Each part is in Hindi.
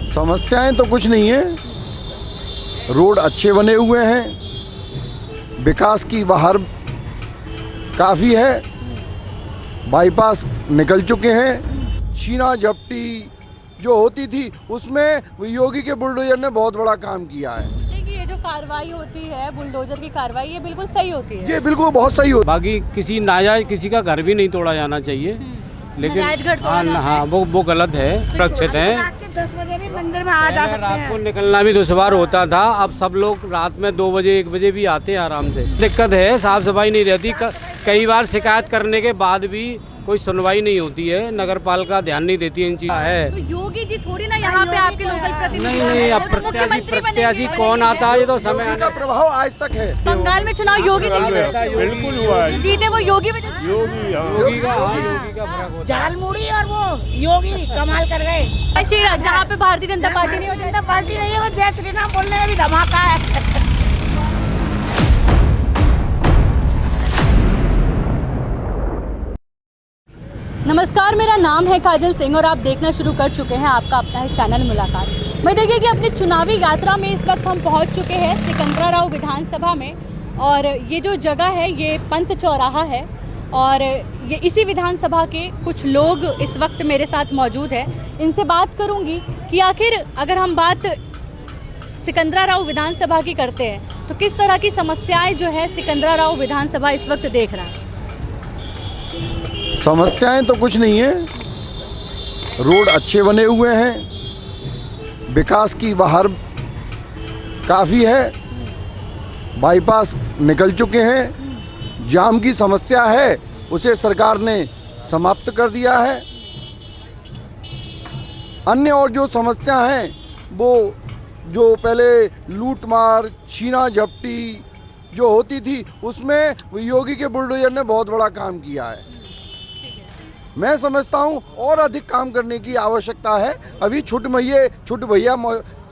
समस्याएं तो कुछ नहीं है, रोड अच्छे बने हुए हैं, विकास की बहार काफ़ी है, बाईपास निकल चुके हैं। छीना झपटी जो होती थी उसमें योगी के बुलडोजर ने बहुत बड़ा काम किया है। ये जो कार्रवाई होती है बुलडोजर की कार्रवाई, ये बिल्कुल सही होती है। ये बिल्कुल बहुत सही होती है। बाकी किसी नाजायज किसी का घर भी नहीं तोड़ा जाना चाहिए, लेकिन हाँ वो गलत है, सुरक्षित है। 10 बजे भी मंदिर में आ जा सकते हैं। रात को निकलना भी दुश्वार होता था, अब सब लोग रात में 2 बजे 1 बजे भी आते हैं आराम से। दिक्कत है, साफ सफाई नहीं रहती, कई बार शिकायत करने के बाद भी कोई सुनवाई नहीं होती है, नगर पालिका ध्यान नहीं देती इन चीज़ है। तो योगी जी थोड़ी ना यहाँ पे आपके लोकल प्रतिनिधि नहीं, अब प्रत्याशी कौन आता है, ये तो समय का प्रभाव आज तक है। बंगाल में चुनाव योगी जी बिल्कुल हुआ है। जीते, वो योगी में योगी का फर्क होता है। झालमुड़ी और वो योगी कमाल कर गए। जहाँ पे भारतीय जनता पार्टी नहीं, जनता पार्टी नहीं है, वो जय श्री राम बोलने में भी धमाका है। नमस्कार, मेरा नाम है काजल सिंह और आप देखना शुरू कर चुके हैं आपका अपना है चैनल मुलाकात। मैं देखिए कि अपनी चुनावी यात्रा में इस वक्त हम पहुंच चुके हैं सिकंदराराव विधानसभा में, और ये जो जगह है ये पंत चौराहा है, और ये इसी विधानसभा के कुछ लोग इस वक्त मेरे साथ मौजूद है। इनसे बात करूंगी कि आखिर अगर हम बात सिकंदराराव विधानसभा की करते हैं तो किस तरह की समस्याएं जो है सिकंदराराव विधानसभा इस वक्त देख रहा है। समस्याएं तो कुछ नहीं है, रोड अच्छे बने हुए हैं, विकास की बहार काफ़ी है, बाईपास निकल चुके हैं। जाम की समस्या है, उसे सरकार ने समाप्त कर दिया है। अन्य और जो समस्या हैं वो जो पहले लूट मार छीना झपटी जो होती थी उसमें योगी के बुलडोजर ने बहुत बड़ा काम किया है। मैं समझता हूँ और अधिक काम करने की आवश्यकता है। अभी छोट भैया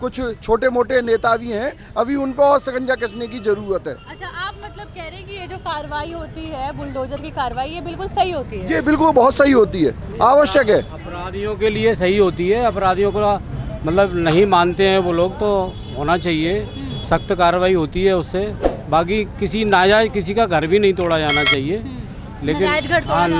कुछ छोटे मोटे नेता भी हैं, अभी उनको और शिकंजा कसने की जरूरत है। अच्छा, आप मतलब कह रहे हैं कि ये जो कार्रवाई होती है बुलडोजर की कार्रवाई, ये बिल्कुल सही होती है। ये बिल्कुल बहुत सही होती है, आवश्यक है। अपराधियों के लिए सही होती है, अपराधियों को मतलब नहीं मानते हैं वो लोग, तो होना चाहिए, सख्त कार्रवाई होती है उससे। बाकी किसी नाजायज किसी का घर भी नहीं तोड़ा जाना चाहिए, लेकिन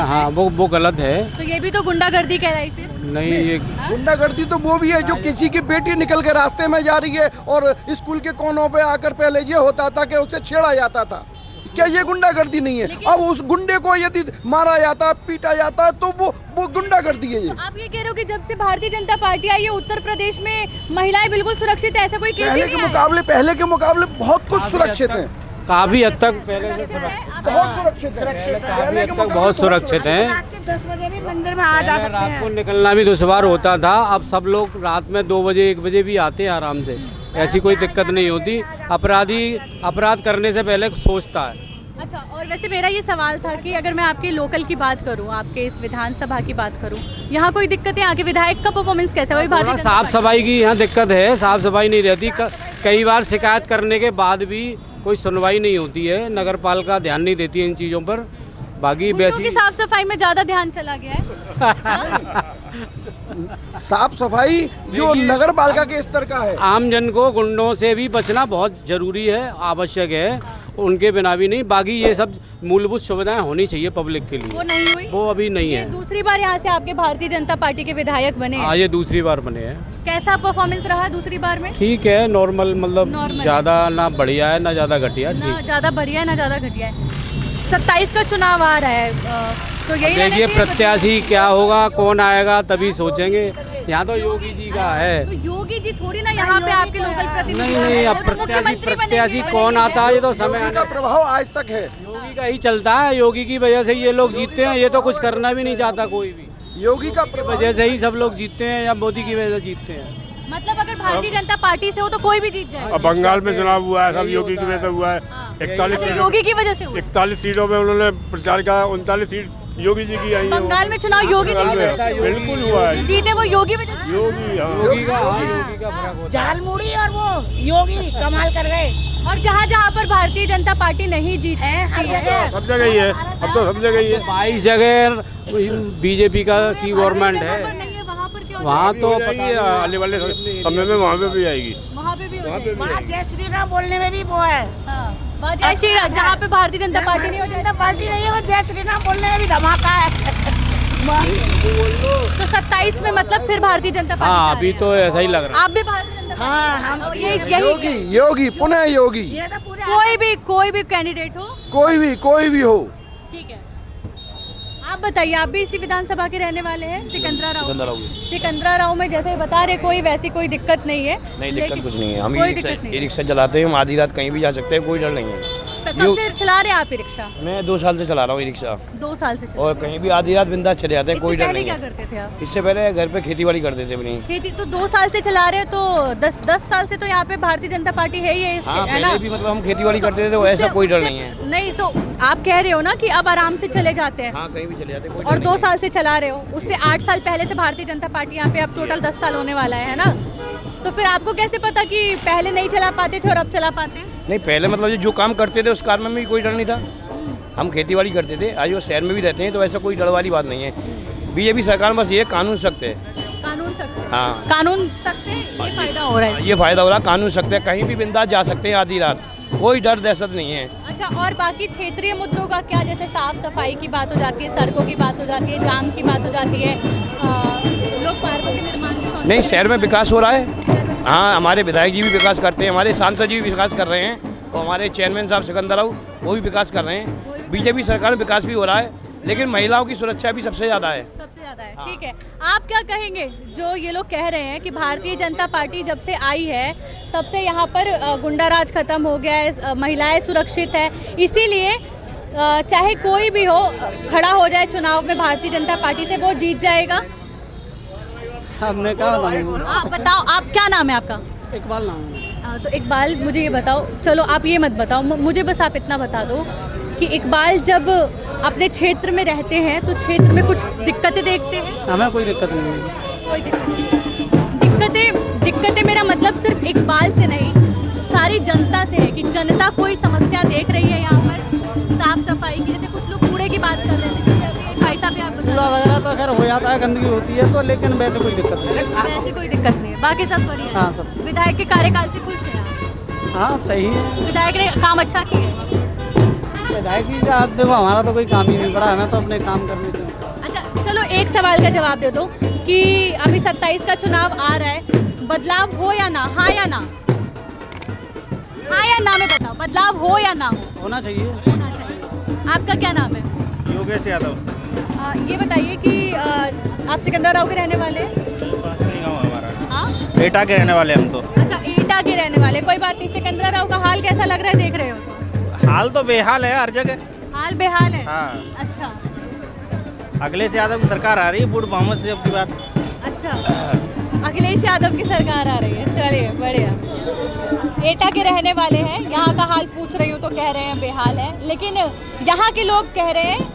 हाँ वो गलत है। तो ये भी तो गुंडागर्दी कहलाई फिर? नहीं, ये गुंडागर्दी तो वो भी है जो किसी की बेटी निकल के रास्ते में जा रही है और स्कूल के कोनों पे आकर पहले ये होता था कि उसे छेड़ा जाता था। क्या ये गुंडागर्दी नहीं है? अब उस गुंडे को यदि मारा जाता, पीटा जाता तो वो गुंडागर्दी है। ये आप ये कह रहे हो कि जब से भारतीय जनता पार्टी आई है उत्तर प्रदेश में महिलाएं बिल्कुल सुरक्षित है, ऐसा कोई केस नहीं है? पहले के मुकाबले बहुत कुछ सुरक्षित है, काफी हद तक पहले से बहुत सुरक्षित हैं। 10 बजे भी मंदिर में आ जा सकते रात हैं। को निकलना भी दुश्वार होता था, अब सब लोग रात में 2 बजे 1 बजे भी आते हैं आराम से, ऐसी कोई दिक्कत नहीं होती। अपराधी अपराध करने से पहले सोचता है। अच्छा, और वैसे मेरा ये सवाल था कि अगर मैं आपके लोकल की बात करूं, आपके इस विधानसभा की बात करूं, यहाँ कोई दिक्कत है? यहाँ के विधायक का परफॉर्मेंस कैसा है? वही भारतीय साफ सफाई की यहाँ दिक्कत है, साफ सफाई नहीं रहती, कई बार शिकायत करने के बाद भी कोई सुनवाई नहीं होती है, नगर पालिका ध्यान नहीं देती है इन चीज़ों पर। बाकी की साफ सफाई में ज़्यादा ध्यान चला गया है। साफ सफाई जो नगर पालिका के स्तर का है। आम जन को गुंडों से भी बचना बहुत जरूरी है, आवश्यक है, उनके बिना भी नहीं। बाकी ये सब मूलभूत सुविधाएं होनी चाहिए पब्लिक के लिए, वो नहीं हुई, वो अभी नहीं है। दूसरी बार यहाँ से आपके भारतीय जनता पार्टी के विधायक बने? हाँ, ये दूसरी बार बने हैं। कैसा परफॉर्मेंस रहा दूसरी बार में? ठीक है, नॉर्मल, मतलब ज़्यादा ना बढ़िया है ना ज़्यादा घटिया, ना ज़्यादा बढ़िया है ना ज़्यादा घटिया है। 27 का चुनाव आ रहा है, तो यही देखिए प्रत्याशी क्या होगा, कौन आएगा तभी सोचेंगे। यहाँ तो योगी जी का है। तो योगी जी थोड़ी ना यहाँ पे आपके लोकल प्रतिनिधि नहीं, अब प्रत्याशी कौन आता है, ये तो समय का प्रभाव आज तक है। योगी का ही चलता है, योगी की वजह से ये लोग जीतते हैं, ये तो कुछ करना भी नहीं चाहता कोई भी। योगी का वजह से ही सब लोग जीतते हैं या मोदी की वजह से जीतते हैं। मतलब अगर भारतीय जनता पार्टी से हो तो कोई भी जीत जाए। अब बंगाल में चुनाव हुआ है, सब योगी की वजह से हुआ है। 41 योगी की वजह से हुआ। 41 सीटों में उन्होंने प्रचार किया, 39 सीट योगी जी की आई है। बंगाल में चुनाव योगी जी की वजह से बिल्कुल हुआ है, जीते, वो योगी में योगी का फर्क होता है। झालमुड़ी और वो योगी कमाल कर गए। और जहाँ जहाँ पर भारतीय जनता पार्टी नहीं जीत हर जगह सब जगह ही है, अब तो सब जगह ही है। 22 जगह बीजेपी की गवर्नमेंट है, वहाँ तो हो जाएगी, आने वाले समय में वहाँ पे भी आएगी। वहाँ पे भी हो जाएगी। वहाँ जय श्री राम बोलने में भी वो है। हाँ, वहाँ जय श्री राम, जहाँ पे भारतीय जनता पार्टी नहीं हो जनता पार्टी नहीं है, वो जय श्री राम बोलने में भी धमाका है। तो 27 में मतलब फिर भारतीय जनता पार्टी हाँ, जा अभी रही है। तो ऐसा ही लग रहा है। आप भी भारतीय जनता हाँ, पार्टी हम ये योगी यही योगी पुनः योगी, ये तो पूरे कोई भी कैंडिडेट हो, कोई भी हो। ठीक है। आप बताइए, आप भी इसी विधानसभा के रहने वाले हैं, सिकंदरा राव में जैसे बता रहे कोई वैसी कोई दिक्कत नहीं है। नहीं, दिक्कत कुछ नहीं है। हम कोई ई दिक्कत नहीं है। रिक्शा चलाते हैं, हम आधी रात कहीं भी जा सकते हैं, कोई डर नहीं है। कब से चला रहे हैं आप ई रिक्शा? मैं 2 साल से चला रहा हूँ ई रिक्शा, 2 साल से चला और कहीं भी आधी रात बिंदास चले जाते हैं, कोई इससे डर पहले नहीं क्या है। करते थे आप? इससे पहले घर पे खेती बाड़ी करते थे अपनी। खेती तो 2 साल से चला रहे हो, तो 10 साल से तो यहाँ पे भारतीय जनता पार्टी है ही है, हाँ, है ना? पहले भी मतलब हम खेती बाड़ी करते थे, तो ऐसा कोई डर नहीं है। नहीं तो आप कह रहे हो ना कि अब आराम से चले जाते हैं, हाँ, कहीं भी चले जाते हैं, कोई और डर 2 नहीं साल से चला रहे हो, उससे 8 साल पहले से भारतीय जनता पार्टी यहाँ पे अब टोटल 10 साल होने वाला है ना? तो फिर आपको कैसे पता कि पहले नहीं चला पाते थे और अब चला पाते हैं? नहीं, पहले मतलब जो काम करते थे उस कार्य में भी कोई डर नहीं था। हम खेती बाड़ी करते थे, आज वो शहर में भी रहते हैं, तो ऐसा कोई डर वाली बात नहीं है। बीजेपी सरकार बस ये कानून सख्त है। कानून सख्त है। हाँ, कानून सख्त है, ये फायदा हो रहा है। ये फायदा हो रहा, कानून सख्त है, कहीं भी बिंदास जा सकते हैं आधी रात, कोई डर दहशत नहीं है। अच्छा, और बाकी क्षेत्रीय मुद्दों का क्या? जैसे साफ सफाई की बात हो जाती है, सड़कों की बात हो जाती है, जाम की बात हो जाती है, लोग पार्कों के निर्माण की नहीं, शहर में विकास हो रहा है। हाँ, हमारे विधायक जी भी विकास करते हैं, हमारे सांसद जी भी विकास कर रहे हैं, और हमारे चेयरमैन साहब सिकंदर राव वो भी विकास कर रहे हैं। बीजेपी सरकार में विकास भी हो रहा है, लेकिन महिलाओं की सुरक्षा भी सबसे ज़्यादा है। सबसे ज्यादा है। ठीक है, आप क्या कहेंगे जो ये लोग कह रहे हैं कि भारतीय जनता पार्टी जब से आई है तब से यहाँ पर गुंडाराज खत्म हो गया है, महिलाएं सुरक्षित है, इसीलिए चाहे कोई भी हो खड़ा हो जाए चुनाव में भारतीय जनता पार्टी से वो जीत जाएगा? हमने क्या बताऊँ, आप बताओ, आप क्या नाम है आपका? इकबाल नाम है। तो इकबाल, मुझे ये बताओ, चलो आप ये मत बताओ, मुझे बस आप इतना बता दो कि इकबाल जब अपने क्षेत्र में रहते हैं तो क्षेत्र में कुछ दिक्कतें देखते हैं? हमें कोई दिक्कत नहीं है। कोई दिक्कत नहीं। दिक्कतें मेरा मतलब सिर्फ इकबाल से नहीं, सारी जनता से है कि जनता कोई समस्या देख रही है यहाँ पर साफ सफाई की। जैसे कुछ लोग कूड़े की बात कर रहे थे, जैसे अभी भाई साहब आप बता कूड़ा वगैरह तो खैर हो जाता है, गंदगी होती है तो, लेकिन वैसे कोई दिक्कत नहीं है। वैसे कोई दिक्कत नहीं है, बाकी सब बढ़िया है। हाँ, सब। विधायक के कार्यकाल से खुश हैं आप? हाँ, सही है। विधायक ने काम अच्छा किया है? विधायक जी का देखो, हमारा तो कोई काम ही नहीं पड़ा, हमें तो अपने काम करने थे। अच्छा, चलो एक सवाल का जवाब दे दो कि अभी 27 का चुनाव आ रहा है, बदलाव हो या ना? हाँ या ना? हाँ या ना में बताओ, बदलाव हो या ना हो? होना चाहिए। होना चाहिए। आपका क्या नाम है? योगेश यादव। ये बताइए कि आप सिकंदर राव के रहने वाले हैं? हाँ, एटा के रहने वाले हम तो। अच्छा, एटा के रहने वाले, कोई बात नहीं। सिकंदर राव का हाल कैसा लग रहा है, देख रहे हो तो? हाल तो बेहाल है हर जगह। हाल बेहाल है। हाँ। अच्छा अखिलेश यादव की सरकार आ रही है, बूढ़ मोहम्मद से अब की बात। अच्छा, अखिलेश यादव की सरकार आ रही है, चलिए बढ़िया। एटा के रहने वाले हैं, यहाँ का हाल पूछ रही हूँ तो कह रहे हैं बेहाल है, लेकिन यहाँ के लोग कह रहे हैं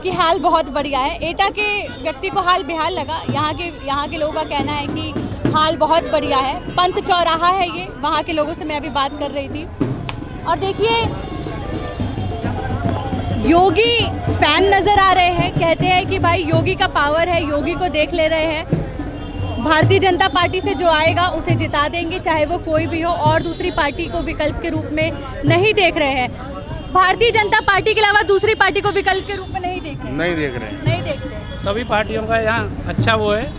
कि हाल बहुत बढ़िया है। एटा के व्यक्ति को हाल बेहाल लगा, यहाँ के लोगों का कहना है कि हाल बहुत बढ़िया है। पंत चौराहा है ये, वहाँ के लोगों से मैं अभी बात कर रही थी। और देखिए, योगी फैन नज़र आ रहे हैं, कहते हैं कि भाई योगी का पावर है, योगी को देख ले रहे हैं, भारतीय जनता पार्टी से जो आएगा उसे जिता देंगे, चाहे वो कोई भी हो, और दूसरी पार्टी को विकल्प के रूप में नहीं देख रहे हैं। भारतीय जनता पार्टी के अलावा दूसरी पार्टी को विकल्प के रूप में नहीं देख रहे। नहीं देख रहे। नहीं देख रहे। सभी पार्टियों का यहाँ अच्छा वो है,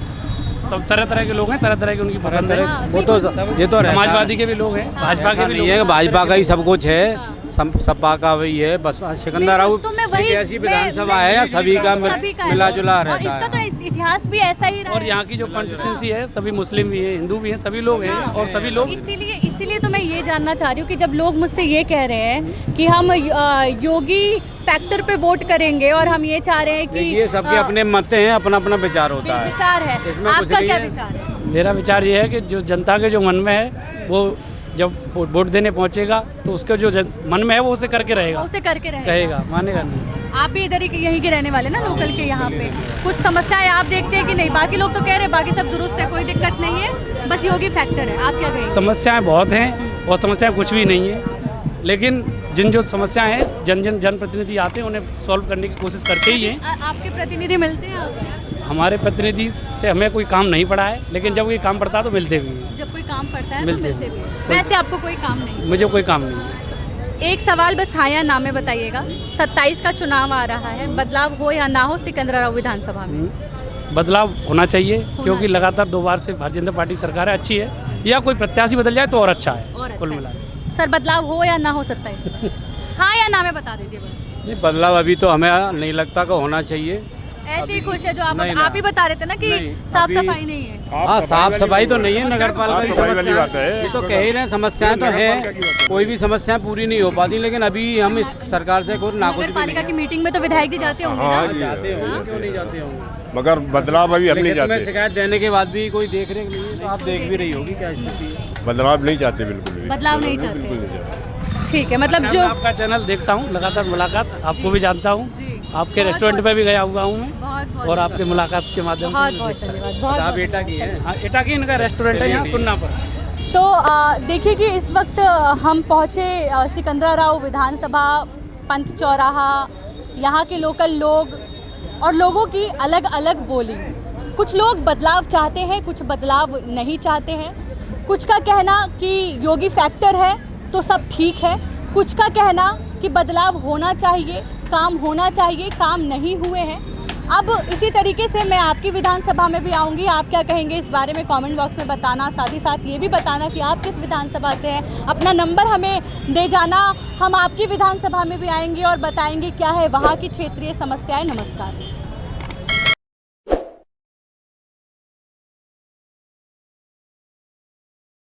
सब तरह तरह के लोग हैं, तरह तरह की उनकी पसंद है। हाँ, वो तो ये तो समाजवादी के भी लोग हैं, भाजपा के भी लोग नहीं है, हैं। भाजपा का ही सब कुछ है, सपा का वही है, बस सिकंदर राव तो मैं वही एक ऐसी विधानसभा है या सभी का मिला जुला और रहता इसका है। तो इतिहास भी ऐसा ही रहा और है। यहाँ की जो कॉन्स्टिट्यूंसी है, सभी मुस्लिम भी हैं, हिंदू भी हैं, सभी लोग हैं, और सभी लोग। इसीलिए तो मैं ये जानना चाह रही हूँ कि जब लोग मुझसे ये कह रहे हैं कि हम योगी फैक्टर पे वोट करेंगे और हम ये चाह रहे हैं कि ये सबके अपने मत हैं, अपना अपना विचार होता है। विचार है, इसमें कुछ आपका नहीं क्या है। विचार है? मेरा विचार ये है कि जो जनता के जो मन में है, वो जब वोट देने पहुँचेगा तो उसके जो मन में है वो उसे करके रहेगा, उसे करके कहेगा, मानेगा नहीं। आप भी इधर ही यहीं के रहने वाले ना, लोकल के। यहाँ पे कुछ समस्याएं आप देखते हैं कि नहीं? बाकी लोग तो कह रहे हैं बाकी सब दुरुस्त है, कोई दिक्कत नहीं है, बस योगी फैक्टर है। आप क्या कहेंगे? समस्याएं बहुत हैं और समस्याएं कुछ भी नहीं है, लेकिन जिन जो समस्याएं हैं जनप्रतिनिधि आते हैं उन्हें सॉल्व करने की कोशिश करते ही हैं। आपके प्रतिनिधि मिलते हैं आपसे? हमारे प्रतिनिधि से हमें कोई काम नहीं पड़ा है, लेकिन जब कोई काम पड़ता है तो मिलते भी हैं। जब कोई काम पड़ता है तो मिलते मिलते भी हैं। वैसे आपको कोई काम नहीं? मुझे कोई काम नहीं है। एक सवाल बस हाँ या ना में बताइएगा, 27 का चुनाव आ रहा है, बदलाव हो या ना हो सिकंदराबाद विधानसभा में? बदलाव होना चाहिए, क्योंकि लगातार 2 बार से भारतीय जनता पार्टी सरकार अच्छी है, या कोई प्रत्याशी बदल जाए तो और अच्छा है। और कुल अच्छा मिला है। सर बदलाव हो या ना हो 27? हाँ या ना में बता दीजिए बस। ये बदलाव अभी तो हमें नहीं लगता कि होना चाहिए। ऐसे ही खुश है जो नहीं, आप ही बता रहे थे ना कि नहीं, साफ अभी- सफाई नहीं है। हाँ, साफ सफाई तो नहीं है, नगर पालिका की सफाई वाली बात समस्या है। ये तो कह ही रहे हैं, समस्याएं तो हैं, कोई भी समस्याएं पूरी नहीं हो पाती, लेकिन अभी हम इस सरकार से कोई नाखुश नगर भी पालिका नहीं की मीटिंग में तो विधायक जी जाते होंगे हाँ ना? जी। जाते होंगे, क्यों नहीं जाते होंगे? मगर बदलाव अभी हम नहीं लिखित में चाहते, शिकायत देने के बाद भी कोई देख रेख नहीं है, तो आप देख भी रही होगी क्या स्थिति है। बदलाव नहीं चाहते बिल्कुल भी। बदलाव नहीं चाहते। बिल्कुल नहीं चाहते। ठीक है, मतलब अच्छा, जो मैं आपका चैनल देखता हूँ, लगातार मुलाकात, आपको भी जानता हूँ, आपके रेस्टोरेंट पे भी गया हुआ हूँ मैं, बहुत बहुत और आपके मुलाकात के माध्यम बहुत से। बहुत धन्यवाद। बहुत आप बहुत बेटा की है। हाँ, एटा की इनका रेस्टोरेंट है यहाँ सुन्ना पर। तो देखिए कि इस वक्त हम पहुँचे सिकंदराबाद विधानसभा, पंत चौराहा, यहाँ के लोकल लोग और लोगों की अलग अलग बोली। कुछ लोग बदलाव चाहते हैं, कुछ बदलाव नहीं चाहते हैं। कुछ का कहना कि योगी फैक्टर है तो सब ठीक है, कुछ का कहना कि बदलाव होना चाहिए, काम होना चाहिए, काम नहीं हुए हैं। अब इसी तरीके से मैं आपकी विधानसभा में भी आऊँगी, आप क्या कहेंगे इस बारे में कमेंट बॉक्स में बताना, साथ ही साथ ये भी बताना कि आप किस विधानसभा से हैं। अपना नंबर हमें दे जाना, हम आपकी विधानसभा में भी आएंगे और बताएंगे क्या है वहाँ की क्षेत्रीय समस्याएं। नमस्कार।